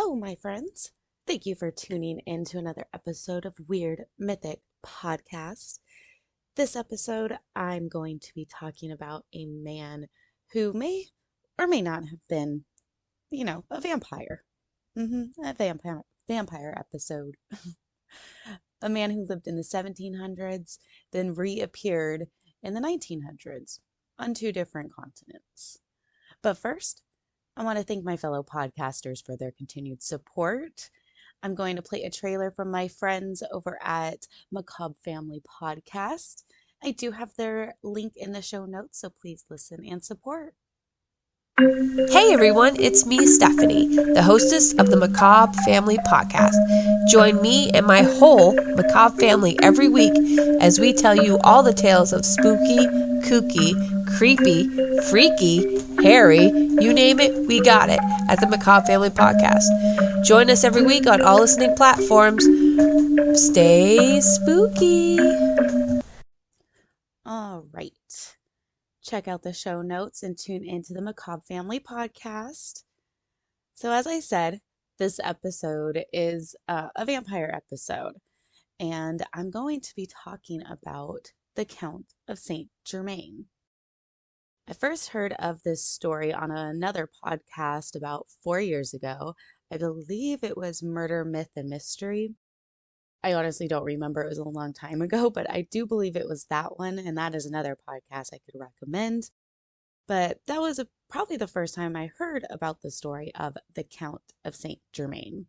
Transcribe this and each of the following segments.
Hello, my friends. Thank you for tuning in to another episode of Weird Mythic Podcast. This episode, I'm going to be talking about a man who may or may not have been, a vampire. A vampire episode. A man who lived in the 1700s, then reappeared in the 1900s on two different continents. But first, I want to thank my fellow podcasters for their continued support. I'm going to play a trailer from my friends over at Macabre Family Podcast. I do have their link in the show notes, so please listen and support. Hey everyone, it's me, Stephanie, the hostess of the Macabre Family Podcast. Join me and my whole Macabre family every week as we tell you all the tales of spooky, kooky, creepy, freaky, hairy, you name it, we got it at the Macabre Family Podcast. Join us every week on all listening platforms. Stay spooky. All right. Check out the show notes and tune into the Macabre Family Podcast. So as I said, this episode is a vampire episode, and I'm going to be talking about the Count of Saint Germain. I first heard of this story on another podcast about 4 years ago. I believe it was Murder, Myth, and Mystery. I honestly don't remember. It was a long time ago, but I do believe it was that one, and that is another podcast I could recommend. But that was probably the first time I heard about the story of the Count of Saint Germain.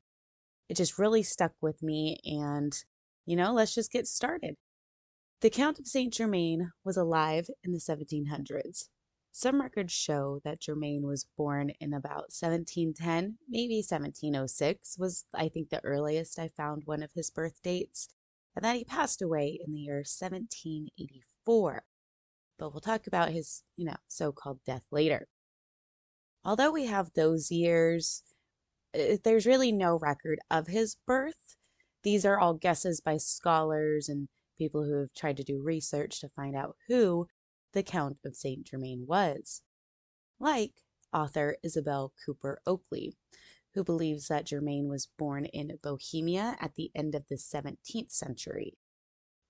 It just really stuck with me, and, let's just get started. The Count of Saint Germain was alive in the 1700s. Some records show that Germain was born in about 1710, maybe 1706 was, I think, the earliest I found one of his birth dates, and that he passed away in the year 1784. But we'll talk about his, so-called death later. Although we have those years, there's really no record of his birth. These are all guesses by scholars and people who have tried to do research to find out who the Count of Saint Germain was, like author Isabel Cooper Oakley, who believes that Germain was born in Bohemia at the end of the 17th century,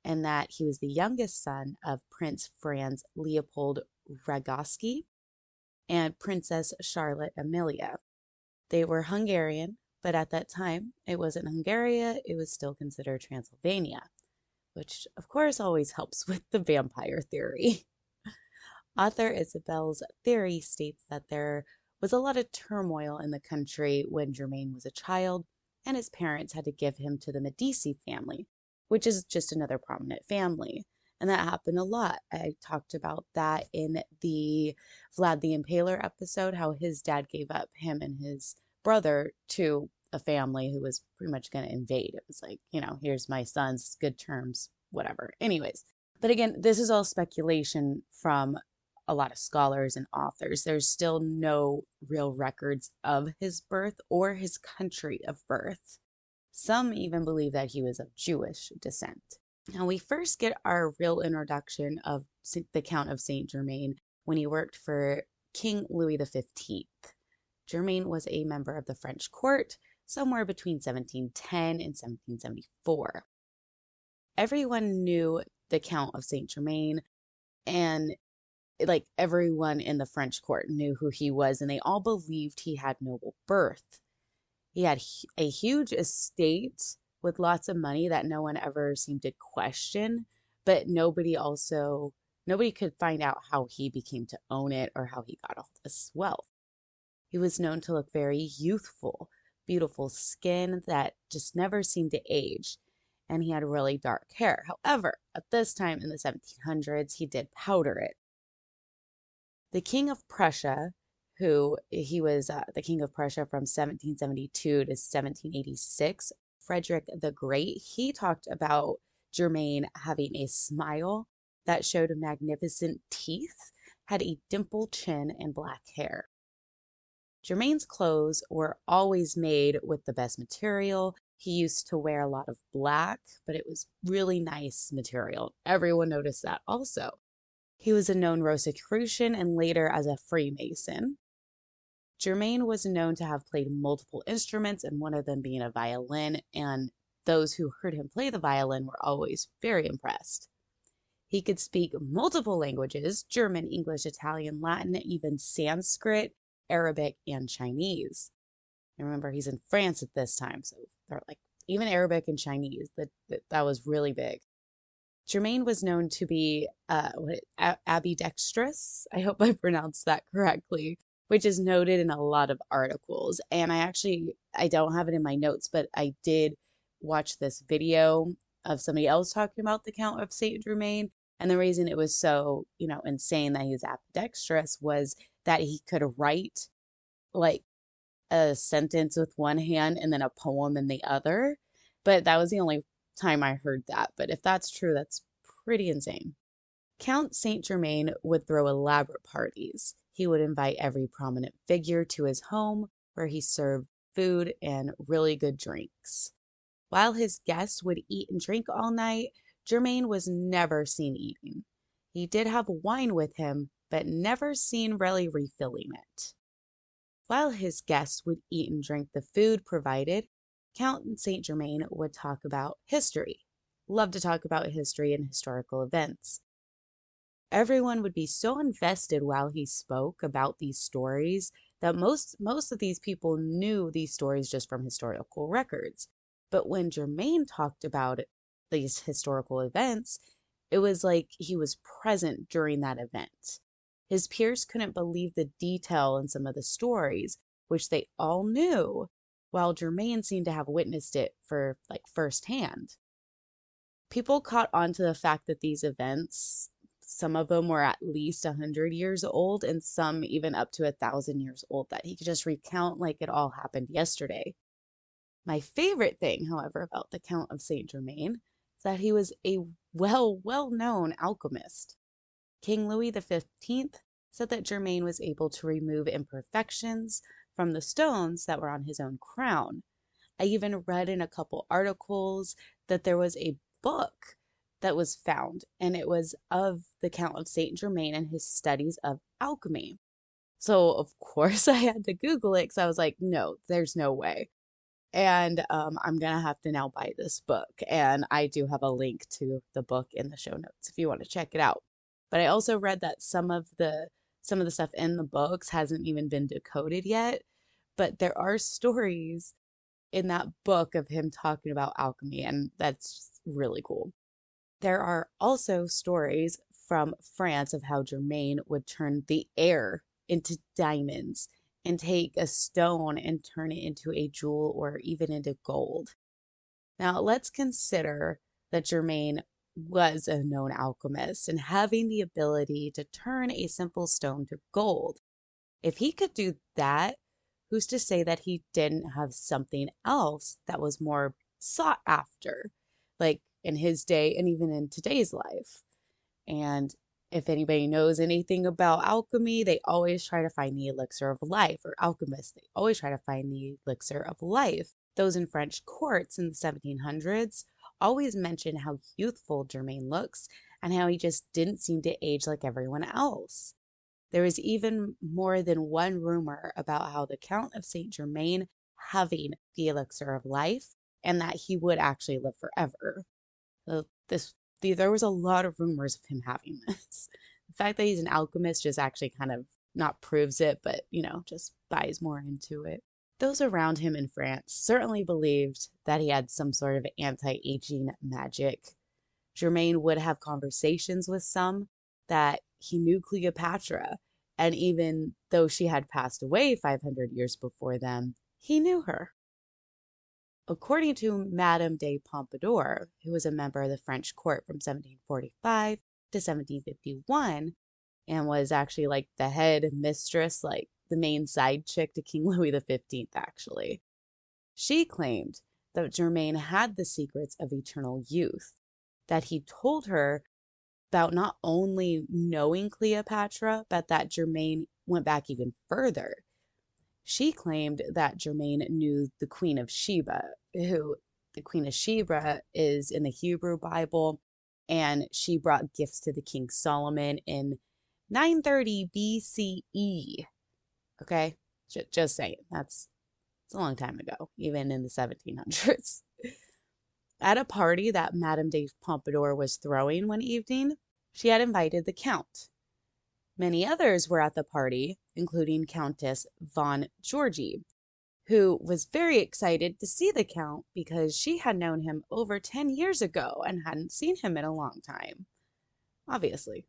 and that he was the youngest son of Prince Franz Leopold Ragoski and Princess Charlotte Amelia. They were Hungarian, but at that time, it wasn't Hungary, it was still considered Transylvania, which of course always helps with the vampire theory. Author Isabel's theory states that there was a lot of turmoil in the country when Germain was a child, and his parents had to give him to the Medici family, which is just another prominent family. And that happened a lot. I talked about that in the Vlad the Impaler episode, how his dad gave up him and his brother to a family who was pretty much going to invade. It was like, here's my son's good terms, whatever. Anyways, but again, this is all speculation from a lot of scholars and authors. There's still no real records of his birth or his country of birth. Some even believe that he was of Jewish descent. Now, we first get our real introduction of the Count of Saint Germain when he worked for King Louis XV. Germain was a member of the French court somewhere between 1710 and 1774. Everyone knew the Count of Saint Germain, and everyone in the French court knew who he was, and they all believed he had noble birth. He had a huge estate with lots of money that no one ever seemed to question, but nobody could find out how he became to own it or how he got all this wealth. He was known to look very youthful, beautiful skin that just never seemed to age, and he had really dark hair. However, at this time in the 1700s, he did powder it. The King of Prussia, he was the King of Prussia from 1772 to 1786, Frederick the Great, he talked about Germain having a smile that showed magnificent teeth, had a dimpled chin, and black hair. Germain's clothes were always made with the best material. He used to wear a lot of black, but it was really nice material. Everyone noticed that also. He was a known Rosicrucian and later as a Freemason. Germain was known to have played multiple instruments, and one of them being a violin, and those who heard him play the violin were always very impressed. He could speak multiple languages: German, English, Italian, Latin, even Sanskrit, Arabic, and Chinese. And remember, he's in France at this time, so they're like, even Arabic and Chinese, that was really big. Germain was known to be ambidextrous. I hope I pronounced that correctly, which is noted in a lot of articles. And I don't have it in my notes, but I did watch this video of somebody else talking about the Count of Saint Germain. And the reason it was so, insane that he was ambidextrous was that he could write like a sentence with one hand and then a poem in the other. But that was the only time I heard that. But if that's true, that's pretty insane. Count Saint Germain would throw elaborate parties. He would invite every prominent figure to his home, where he served food and really good drinks. While his guests would eat and drink all night, Germain was never seen eating. He did have wine with him, but never seen really refilling it. While his guests would eat and drink the food provided, Count Saint Germain would talk about history. Loved to talk about history and historical events. Everyone would be so invested while he spoke about these stories that most of these people knew these stories just from historical records. But when Germain talked about these historical events, it was like he was present during that event. His peers couldn't believe the detail in some of the stories, which they all knew, while Germain seemed to have witnessed it for firsthand. People caught on to the fact that these events, some of them were at least 100 years old and some even up to 1,000 years old, that he could just recount like it all happened yesterday. My favorite thing, however, about the Count of Saint Germain is that he was a well-known alchemist. King Louis XV said that Germain was able to remove imperfections from the stones that were on his own crown. I even read in a couple articles that there was a book that was found, and it was of the Count of Saint Germain and his studies of alchemy. So, of course, I had to Google it because I was like, no, there's no way. And I'm going to have to now buy this book. And I do have a link to the book in the show notes if you want to check it out. But I also read that some of the stuff in the books hasn't even been decoded yet. But there are stories in that book of him talking about alchemy, and that's really cool. There are also stories from France of how Germain would turn the air into diamonds and take a stone and turn it into a jewel or even into gold. Now, let's consider that Germain was a known alchemist and having the ability to turn a simple stone to gold. If he could do that, who's to say that he didn't have something else that was more sought after, like in his day and even in today's life? And if anybody knows anything about alchemy, they always try to find the elixir of life, or alchemists, they always try to find the elixir of life. Those in French courts in the 1700s always mention how youthful Germain looks and how he just didn't seem to age like everyone else. There is even more than one rumor about how the Count of Saint Germain having the elixir of life and that he would actually live forever. There was a lot of rumors of him having this. The fact that he's an alchemist just actually kind of not proves it, but, just buys more into it. Those around him in France certainly believed that he had some sort of anti-aging magic. Germain would have conversations with some that he knew Cleopatra, and even though she had passed away 500 years before them, he knew her. According to Madame de Pompadour, who was a member of the French court from 1745 to 1751, and was actually like the head mistress, like the main side chick to King Louis XV, actually. She claimed that Germain had the secrets of eternal youth, that he told her about not only knowing Cleopatra, but that Germain went back even further. She claimed that Germain knew the Queen of Sheba, who the Queen of Sheba is in the Hebrew Bible, and she brought gifts to the King Solomon in 930 BCE. Okay, Just saying. It's a long time ago, even in the 1700s. At a party that Madame de Pompadour was throwing one evening, she had invited the Count. Many others were at the party, including Countess von Georgi, who was very excited to see the Count because she had known him over 10 years ago and hadn't seen him in a long time. Obviously.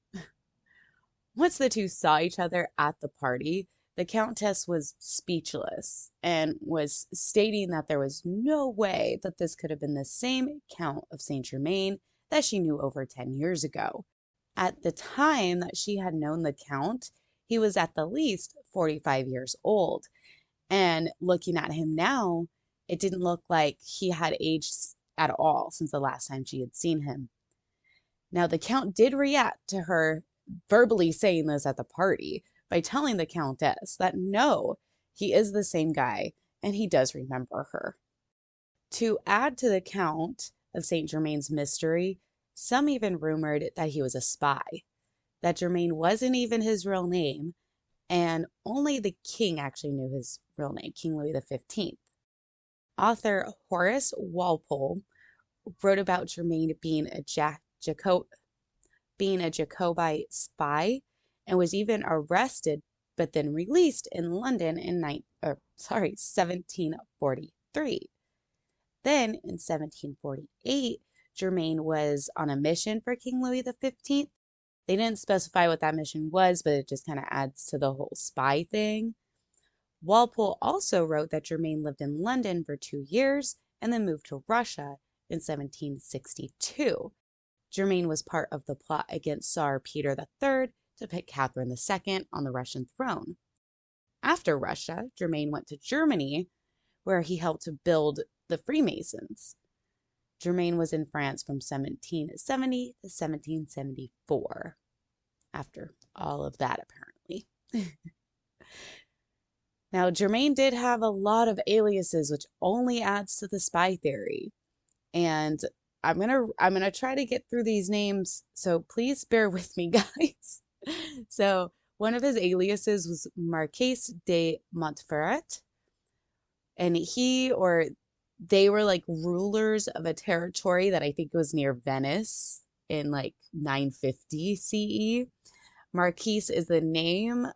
Once the two saw each other at the party, the Countess was speechless and was stating that there was no way that this could have been the same Count of Saint Germain that she knew over 10 years ago. At the time that she had known the Count, he was at the least 45 years old. And looking at him now, it didn't look like he had aged at all since the last time she had seen him. Now, the Count did react to her verbally saying this at the party by telling the Countess that no, he is the same guy and he does remember her. To add to the Count of Saint Germain's mystery, some even rumored that he was a spy, that Germain wasn't even his real name, and only the king actually knew his real name, King Louis XV. Author Horace Walpole wrote about Germain being a Jacobite spy and was even arrested but then released in London in 1743. Then in 1748, Germain was on a mission for King Louis XV. They didn't specify what that mission was, but it just kind of adds to the whole spy thing. Walpole also wrote that Germain lived in London for 2 years and then moved to Russia in 1762. Germain was part of the plot against Tsar Peter III to put Catherine II on the Russian throne. After Russia, Germain went to Germany, where he helped to build the Freemasons. Germain was in France from 1770 to 1774. After all of that, apparently. Now, Germain did have a lot of aliases, which only adds to the spy theory. And I'm gonna try to get through these names, so please bear with me, guys. So one of his aliases was Marquis de Montferrat, and they were like rulers of a territory that I think was near Venice in like 950 CE. Marquis is the name,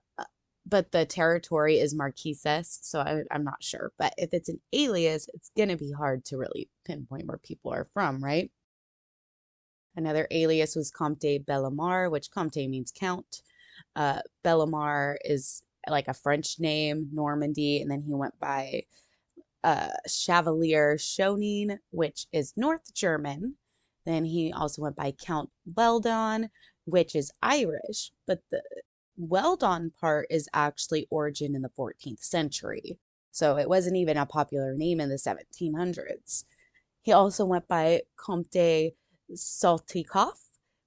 but the territory is Marquises, so I'm not sure. But if it's an alias, it's going to be hard to really pinpoint where people are from, right? Another alias was Comte Bellemare, which Comte means count. Bellemare is like a French name, Normandy, and then he went by Chevalier Schoening, which is North German. Then he also went by Count Weldon, which is Irish, but the Weldon part is actually origin in the 14th century. So it wasn't even a popular name in the 1700s. He also went by Comte Saltykov,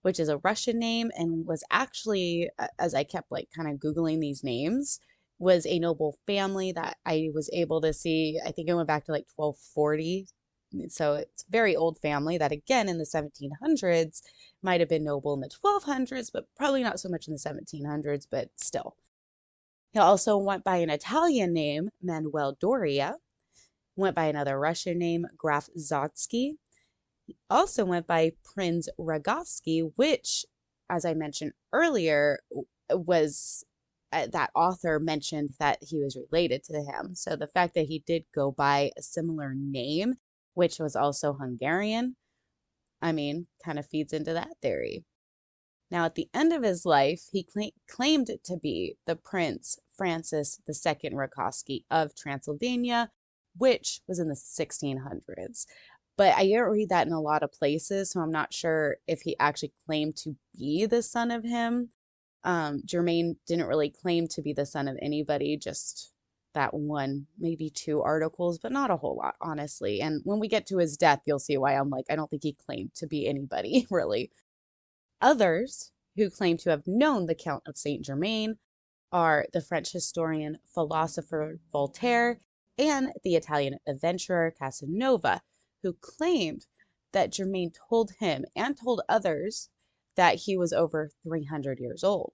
which is a Russian name and was actually, as I kept like kind of Googling these names, was a noble family that I was able to see. I think it went back to like 1240. So it's a very old family that, again, in the 1700s might have been noble in the 1200s, but probably not so much in the 1700s, but still. He also went by an Italian name, Manuel Doria, went by another Russian name, Graf Zatsky. He also went by Prince Ragovsky, which, as I mentioned earlier, was that author mentioned that he was related to him. So the fact that he did go by a similar name, which was also Hungarian, I mean, kind of feeds into that theory. Now, at the end of his life, he claimed to be the Prince Francis II Rakovsky of Transylvania, which was in the 1600s. But I didn't read that in a lot of places, so I'm not sure if he actually claimed to be the son of him. Germain didn't really claim to be the son of anybody, just that one, maybe 2 articles, but not a whole lot, honestly. And when we get to his death, you'll see why I'm like, I don't think he claimed to be anybody, really. Others who claim to have known the Count of Saint Germain are the French historian philosopher Voltaire and the Italian adventurer Casanova, who claimed that Germain told him and told others that he was over 300 years old.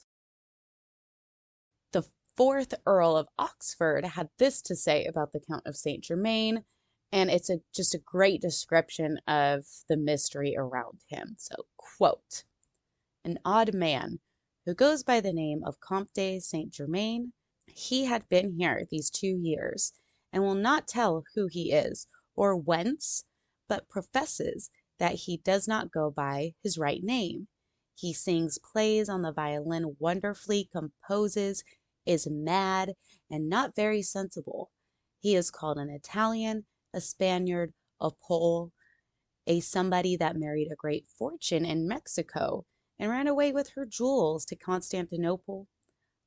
The 4th Earl of Oxford had this to say about the Count of Saint Germain, and it's just a great description of the mystery around him. So, quote, "An odd man who goes by the name of Comte Saint Germain. He had been here these 2 years, and will not tell who he is or whence, but professes that he does not go by his right name. He sings, plays on the violin wonderfully, composes, is mad, and not very sensible. He is called an Italian, a Spaniard, a Pole, a somebody that married a great fortune in Mexico and ran away with her jewels to Constantinople,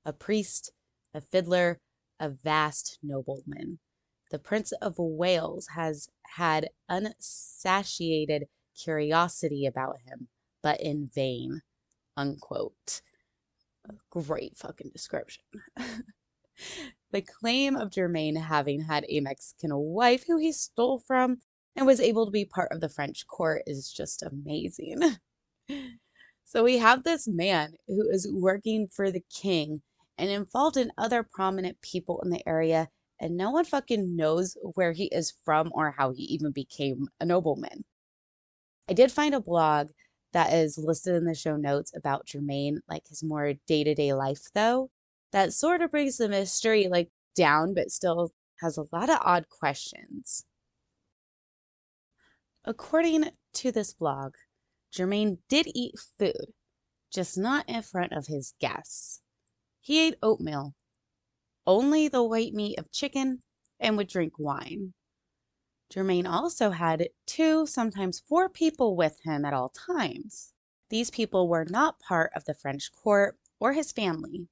a priest, a fiddler, a vast nobleman. The Prince of Wales has had unsatiated curiosity about him, but in vain." Unquote. Great fucking description. The claim of Germain having had a Mexican wife who he stole from and was able to be part of the French court is just amazing. So we have this man who is working for the king and involved in other prominent people in the area, and no one fucking knows where he is from or how he even became a nobleman. I did find a blog that is listed in the show notes about Germain, like his more day-to-day life though, that sort of brings the mystery like down, but still has a lot of odd questions. According to this blog, Germain did eat food, just not in front of his guests. He ate oatmeal, only the white meat of chicken, and would drink wine. Germain also had 2, sometimes 4 people with him at all times. These people were not part of the French court or his family.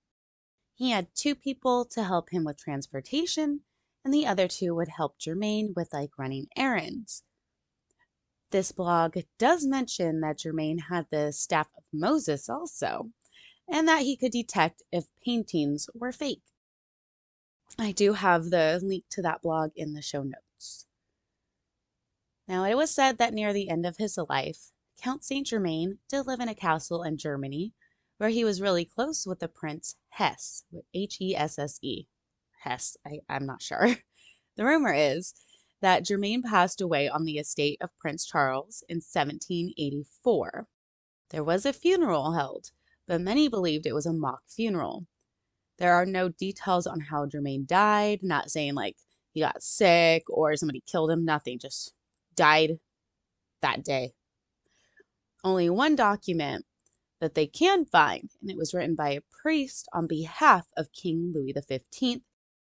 He had 2 people to help him with transportation, and the other 2 would help Germain with like running errands. This blog does mention that Germain had the staff of Moses also, and that he could detect if paintings were fake. I do have the link to that blog in the show notes. Now, it was said that near the end of his life, Count Saint Germain did live in a castle in Germany, where he was really close with the Prince Hesse, Hesse. Hesse, I'm not sure. The rumor is that Germain passed away on the estate of Prince Charles in 1784. There was a funeral held, but many believed it was a mock funeral. There are no details on how Germain died, not saying like he got sick or somebody killed him, nothing, just died that day. Only one document that they can find, and it was written by a priest on behalf of King Louis XV,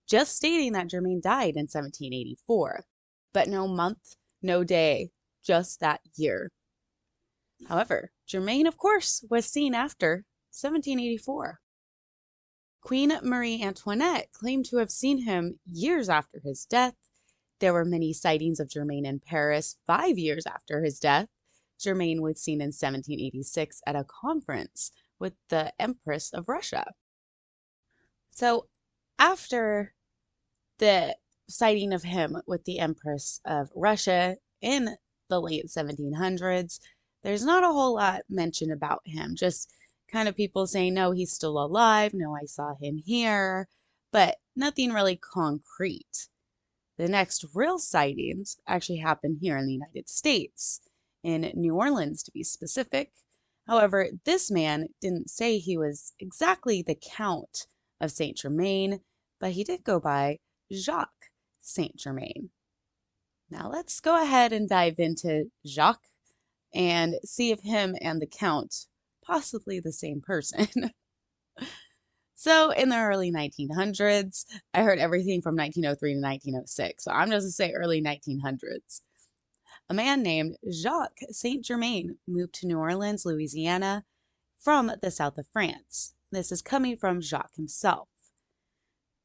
just stating that Germain died in 1784, but no month, no day, just that year. However, Germain, of course, was seen after 1784. Queen Marie Antoinette claimed to have seen him years after his death. There were many sightings of Germain in Paris 5 years after his death. Germain was seen in 1786 at a conference with the Empress of Russia. So after the sighting of him with the Empress of Russia in the late 1700s, there's not a whole lot mentioned about him. Just kind of people saying, no, he's still alive. No, I saw him here, but nothing really concrete. The next real sightings actually happened here in the United States, in New Orleans to be specific. However, this man didn't say he was exactly the Count of Saint Germain, but he did go by Jacque Saint Germain. Now let's go ahead and dive into Jacque and see if him and the Count possibly the same person. So in the early 1900s, I heard everything from 1903 to 1906, so I'm just going to say early 1900s. A man named Jacque Saint Germain moved to New Orleans, Louisiana from the south of France. This is coming from Jacque himself.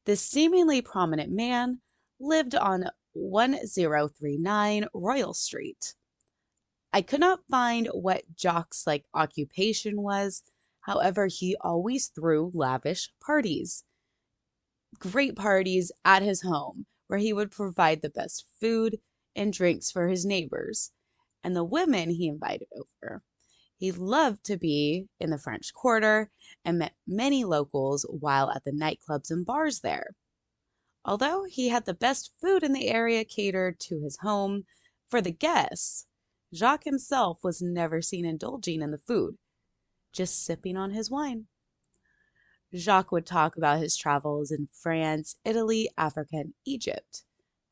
This seemingly prominent man lived on 1039 Royal Street. I could not find what Jacque's occupation was. However, he always threw lavish parties. Great parties at his home where he would provide the best food and drinks for his neighbors and the women he invited over. He loved to be in the French Quarter and met many locals while at the nightclubs and bars there. Although he had the best food in the area catered to his home for the guests, Jacques himself was never seen indulging in the food, just sipping on his wine. Jacques would talk about his travels in France, Italy, Africa, and Egypt,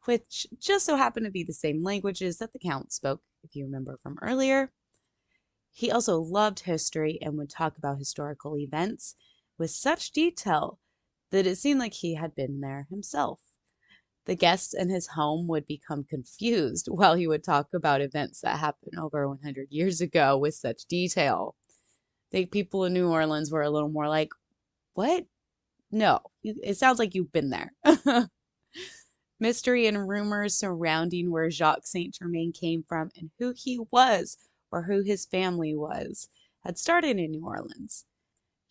which just so happened to be the same languages that the Count spoke, if you remember from earlier. He also loved history and would talk about historical events with such detail that it seemed like he had been there himself. The guests in his home would become confused while he would talk about events that happened over 100 years ago with such detail. The people in New Orleans were a little more like, what? No, it sounds like you've been there. Mystery and rumors surrounding where Jacques Saint Germain came from and who he was or who his family was had started in New Orleans.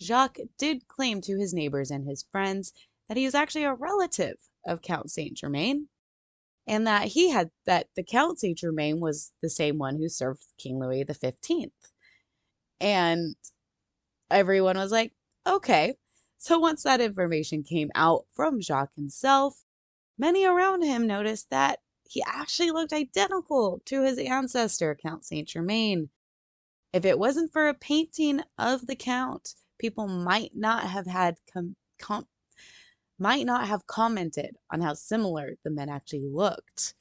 Jacques did claim to his neighbors and his friends that he was actually a relative of Count Saint Germain, and that the Count Saint Germain was the same one who served King Louis XV. And everyone was like, okay. So once that information came out from Jacques himself, many around him noticed that he actually looked identical to his ancestor, Count Saint Germain. If it wasn't for a painting of the Count, people might not have commented on how similar the men actually looked.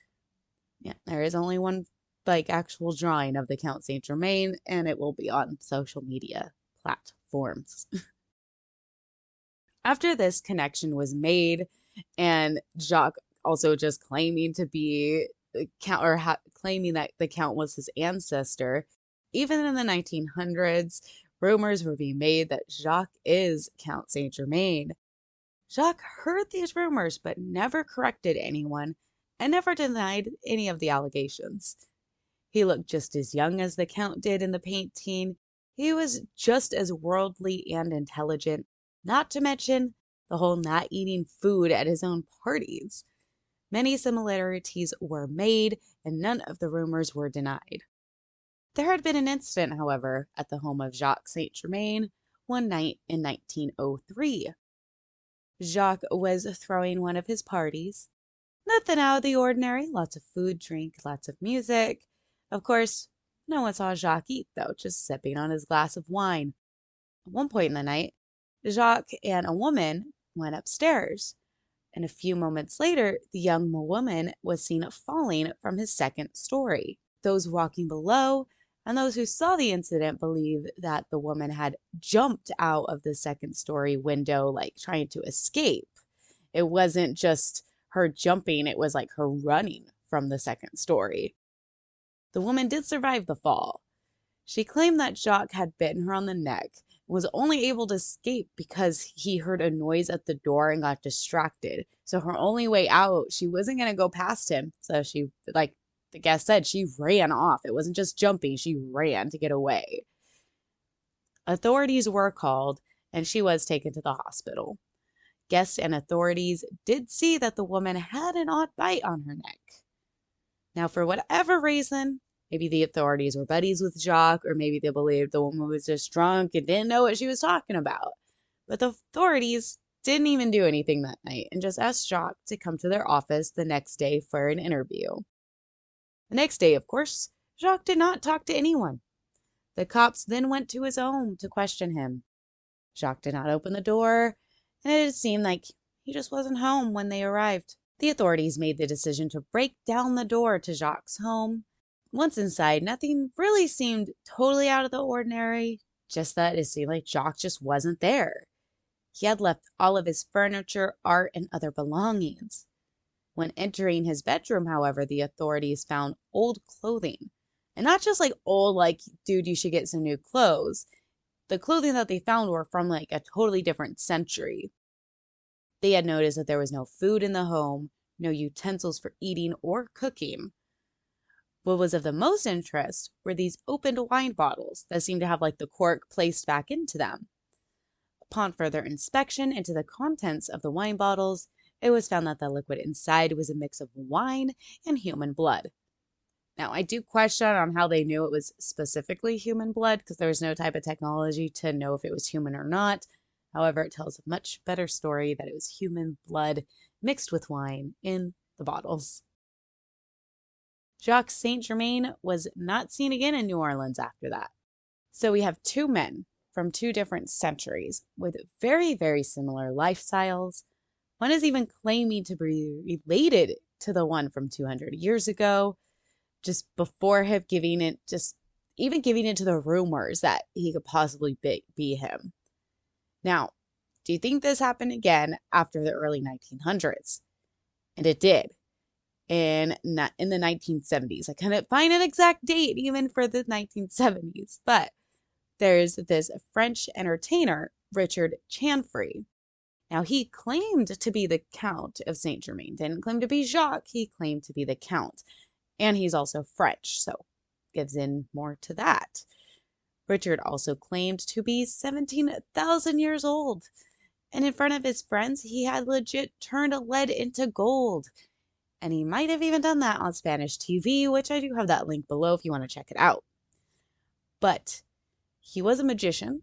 Yeah, there is only one actual drawing of the Count Saint Germain, and it will be on social media platforms. After this connection was made, and Jacques also just claiming to be the Count, or claiming that the Count was his ancestor, even in the 1900s, rumors were being made that Jacques is Count Saint Germain. Jacques heard these rumors but never corrected anyone and never denied any of the allegations. He looked just as young as the Count did in the painting. He was just as worldly and intelligent, not to mention the whole not eating food at his own parties. Many similarities were made, and none of the rumors were denied. There had been an incident, however, at the home of Jacques Saint Germain one night in 1903. Jacques was throwing one of his parties. Nothing out of the ordinary, lots of food, drink, lots of music. Of course, no one saw Jacques eat, though, just sipping on his glass of wine. At one point in the night, Jacques and a woman went upstairs, and a few moments later, the young woman was seen falling from his second story. Those walking below and those who saw the incident believe that the woman had jumped out of the second story window, trying to escape. It wasn't just her jumping, it was her running from the second story. The woman did survive the fall. She claimed that Jacques had bitten her on the neck and was only able to escape because he heard a noise at the door and got distracted. So her only way out, she wasn't going to go past him. So she, the guest said, she ran off. It wasn't just jumping, she ran to get away. Authorities were called, and she was taken to the hospital. Guests and authorities did see that the woman had an odd bite on her neck. Now, for whatever reason, maybe the authorities were buddies with Jacques, or maybe they believed the woman was just drunk and didn't know what she was talking about. But the authorities didn't even do anything that night and just asked Jacques to come to their office the next day for an interview. The next day, of course, Jacques did not talk to anyone. The cops then went to his home to question him. Jacques did not open the door, and it seemed like he just wasn't home when they arrived. The authorities made the decision to break down the door to Jacques' home. Once inside, nothing really seemed totally out of the ordinary, just that it seemed like Jacques just wasn't there. He had left all of his furniture, art, and other belongings. When entering his bedroom, however, the authorities found old clothing. And not just old, dude, you should get some new clothes. The clothing that they found were from a totally different century. They had noticed that there was no food in the home, no utensils for eating or cooking. What was of the most interest were these opened wine bottles that seemed to have the cork placed back into them. Upon further inspection into the contents of the wine bottles, it was found that the liquid inside was a mix of wine and human blood. Now, I do question on how they knew it was specifically human blood because there was no type of technology to know if it was human or not. However, it tells a much better story that it was human blood mixed with wine in the bottles. Jacques Saint Germain was not seen again in New Orleans after that. So we have two men from two different centuries with very, very similar lifestyles. One is even claiming to be related to the one from 200 years ago, just before him giving into the rumors that he could possibly be him. Now, do you think this happened again after the early 1900s? And it did. In the 1970s. I couldn't find an exact date even for the 1970s, but there's this French entertainer, Richard Chanfrey. Now, he claimed to be the Count of Saint Germain. Didn't claim to be Jacques, he claimed to be the Count. And he's also French, so gives in more to that. Richard also claimed to be 17,000 years old. And in front of his friends, he had legit turned lead into gold. And he might have even done that on Spanish TV, which I do have that link below if you want to check it out. But he was a magician,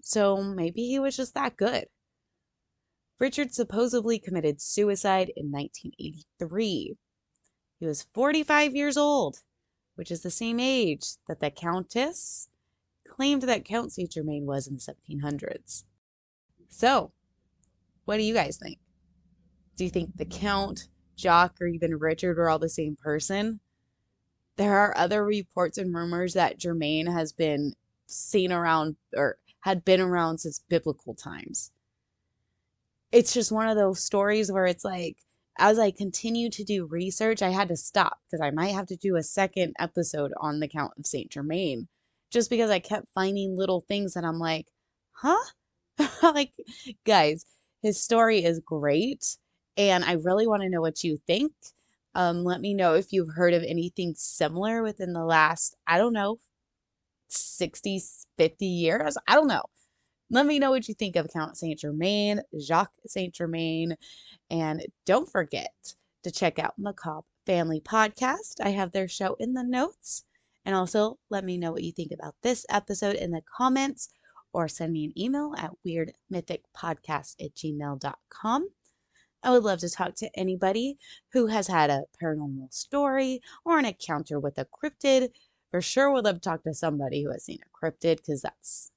so maybe he was just that good. Richard supposedly committed suicide in 1983. He was 45 years old, which is the same age that the Countess claimed that Count Saint Germain was in the 1700s. So, what do you guys think? Do you think the Count, Jacques, or even Richard were all the same person? There are other reports and rumors that Germain has been seen around or had been around since biblical times. It's just one of those stories where it's like, as I continue to do research, I had to stop because I might have to do a second episode on the Count of Saint Germain just because I kept finding little things that I'm like, huh? Like, guys, his story is great. And I really want to know what you think. Let me know if you've heard of anything similar within the last, 60, 50 years. I don't know. Let me know what you think of Count Saint Germain, Jacques Saint Germain, and don't forget to check out Macabre Family Podcast. I have their show in the notes. And also let me know what you think about this episode in the comments or send me an email at weirdmythicpodcast@gmail.com. I would love to talk to anybody who has had a paranormal story or an encounter with a cryptid. For sure would love to talk to somebody who has seen a cryptid because that's,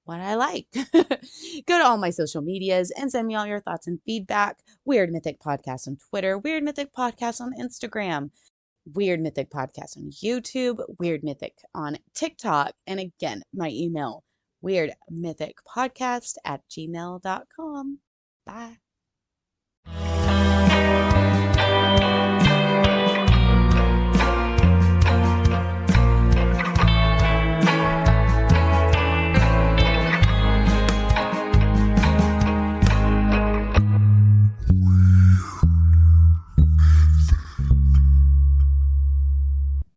what I like. Go to all my social medias and send me all your thoughts and feedback. Weird Mythic Podcast on Twitter, Weird Mythic Podcast on Instagram, Weird Mythic Podcast on YouTube, Weird Mythic on TikTok, and again, my email, weirdmythicpodcast@gmail.com. Bye.